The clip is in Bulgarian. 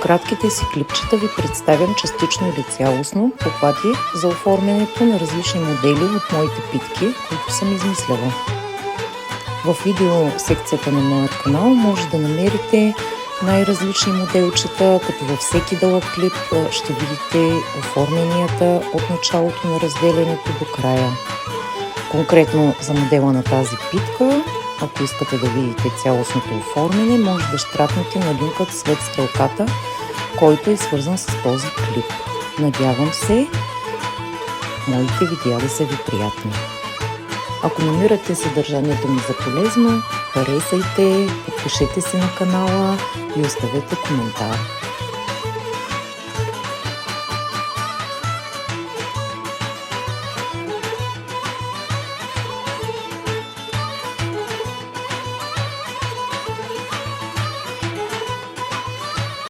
кратките си клипчета ви представям частично или цялостно похвати за оформянето на различни модели от моите питки, които съм измисляла. В видео секцията на моят канал може да намерите най-различни моделчета, като във всеки дълъг клип ще видите оформянията от началото на разделянето до края. Конкретно за модела на тази питка, ако искате да видите цялостното оформяне, може да щракнете на линкът след стрелката, който е свързан с този клип. Надявам се моите видеа да са ви приятни. Ако намирате съдържанието ми за полезно, харесайте, подпишете се на канала и оставете коментар.